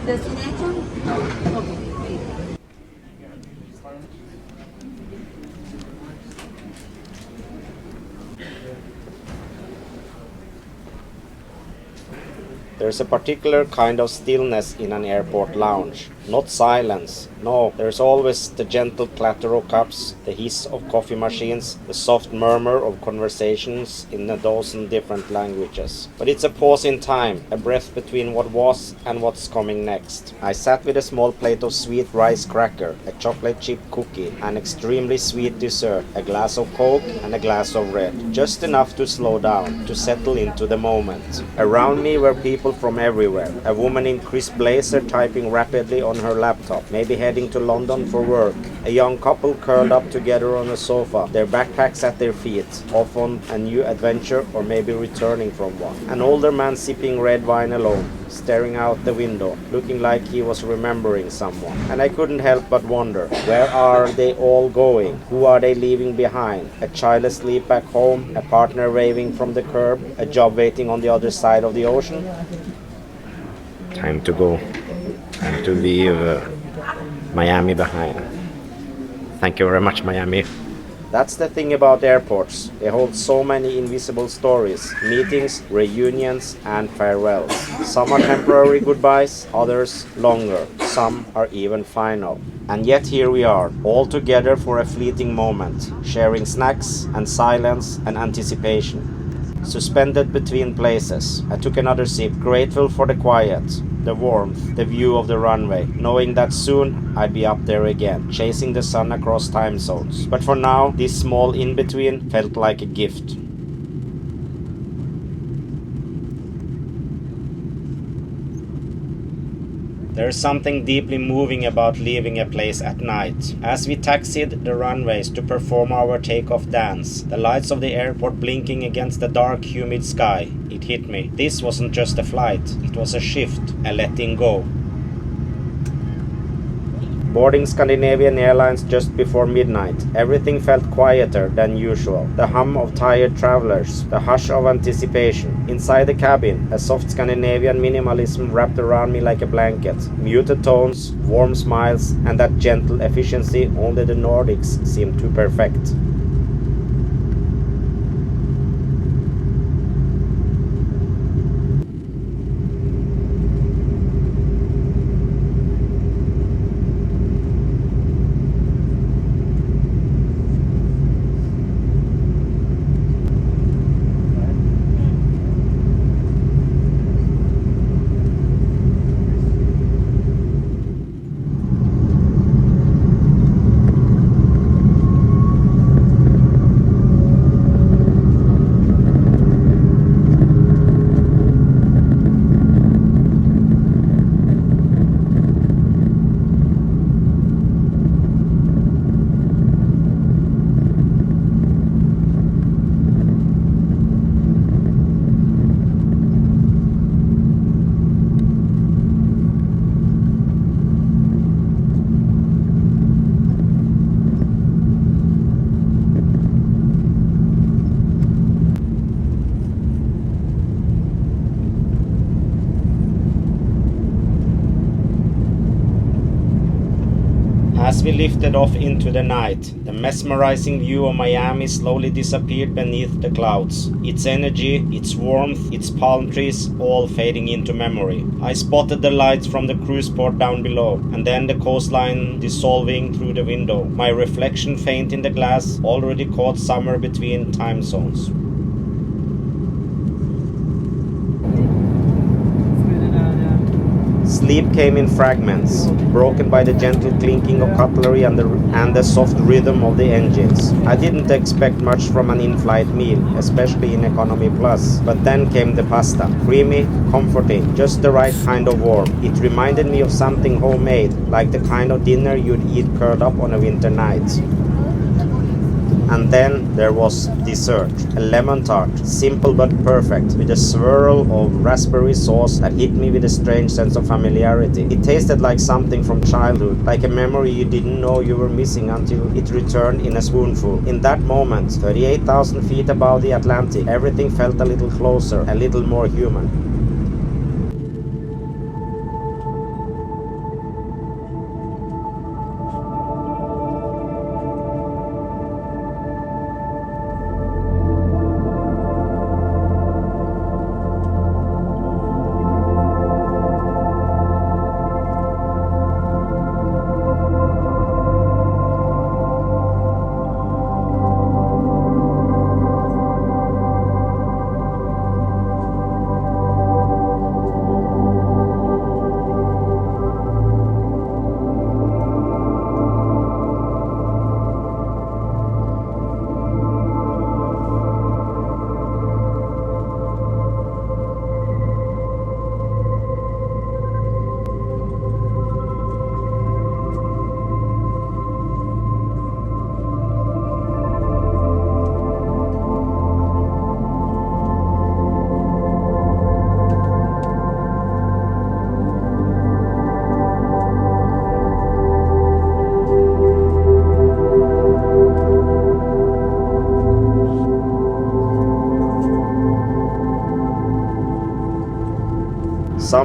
Destination? Okay. There's a particular kind of stillness in an airport lounge. Not silence. No, there's always the gentle clatter of cups, the hiss of coffee machines, the soft murmur of conversations in a dozen different languages. But it's a pause in time, a breath between what was and what's coming next. I sat with a small plate of sweet rice cracker, a chocolate chip cookie, an extremely sweet dessert, a glass of Coke and a glass of red. Just enough to slow down, to settle into the moment. Around me were people from everywhere. A woman in crisp blazer typing rapidly on her laptop, maybe heading to London for work. A young couple curled up together on a sofa, their backpacks at their feet, off on a new adventure or maybe returning from one. An older man sipping red wine alone, staring out the window, looking like he was remembering someone. And I couldn't help but wonder, where are they all going? Who are they leaving behind? A child asleep back home, a partner waving from the curb, a job waiting on the other side of the ocean? Time to go. Time to leave Miami behind. Thank you very much, Miami. That's the thing about airports. They hold so many invisible stories, meetings, reunions, and farewells. Some are temporary goodbyes, others longer. Some are even final. And yet here we are, all together for a fleeting moment, sharing snacks and silence and anticipation. Suspended between places. I took another sip, grateful for the quiet, the warmth, the view of the runway, knowing that soon I'd be up there again, chasing the sun across time zones. But for now, this small in-between felt like a gift. There's something deeply moving about leaving a place at night. As we taxied the runways to perform our takeoff dance, the lights of the airport blinking against the dark, humid sky, it hit me. This wasn't just a flight, it was a shift, a letting go. Boarding Scandinavian Airlines just before midnight, everything felt quieter than usual. The hum of tired travelers, the hush of anticipation. Inside the cabin, a soft Scandinavian minimalism wrapped around me like a blanket. Muted tones, warm smiles, and that gentle efficiency only the Nordics seem to perfect. As we lifted off into the night, the mesmerizing view of Miami slowly disappeared beneath the clouds. Its energy, its warmth, its palm trees, all fading into memory. I spotted the lights from the cruise port down below, and then the coastline dissolving through the window. My reflection faint in the glass, already caught somewhere between time zones. Sleep came in fragments, broken by the gentle clinking of cutlery and the soft rhythm of the engines. I didn't expect much from an in-flight meal, especially in Economy Plus. But then came the pasta. Creamy, comforting, just the right kind of warm. It reminded me of something homemade, like the kind of dinner you'd eat curled up on a winter night. And then there was dessert, a lemon tart, simple but perfect, with a swirl of raspberry sauce that hit me with a strange sense of familiarity. It tasted like something from childhood, like a memory you didn't know you were missing until it returned in a spoonful. In that moment, 38,000 feet above the Atlantic, everything felt a little closer, a little more human.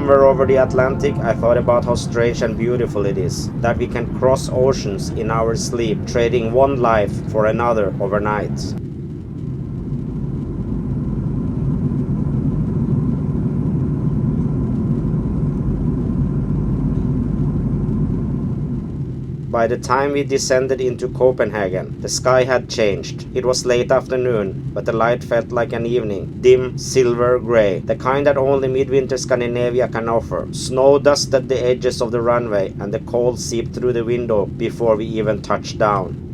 somewhere over the Atlantic, I thought about how strange and beautiful it is that we can cross oceans in our sleep, trading one life for another overnight. By the time we descended into Copenhagen, the sky had changed. It was late afternoon, but the light felt like an evening, dim, silver grey, the kind that only midwinter Scandinavia can offer. Snow dusted the edges of the runway, and the cold seeped through the window before we even touched down.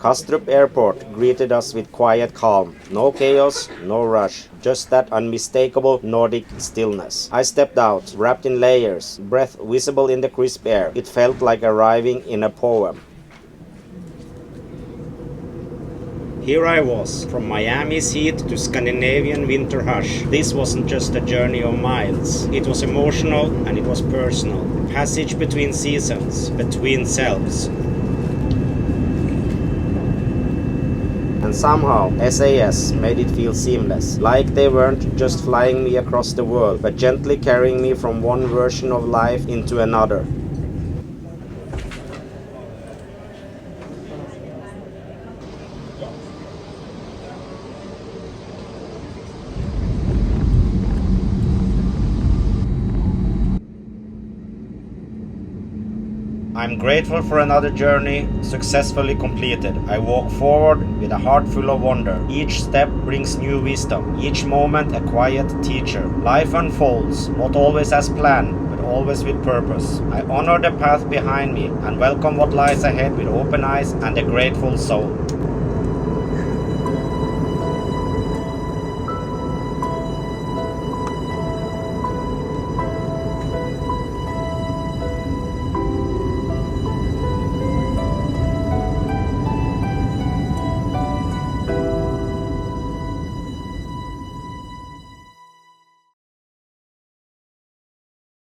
Kastrup Airport greeted us with quiet calm. No chaos, no rush, just that unmistakable Nordic stillness. I stepped out, wrapped in layers, breath visible in the crisp air. It felt like arriving in a poem. Here I was, from Miami's heat to Scandinavian winter hush. This wasn't just a journey of miles. It was emotional and it was personal. A passage between seasons, between selves. And somehow, SAS made it feel seamless, like they weren't just flying me across the world, but gently carrying me from one version of life into another. I'm grateful for another journey successfully completed. I walk forward with a heart full of wonder. Each step brings new wisdom, each moment a quiet teacher. Life unfolds, not always as planned, but always with purpose. I honor the path behind me and welcome what lies ahead with open eyes and a grateful soul.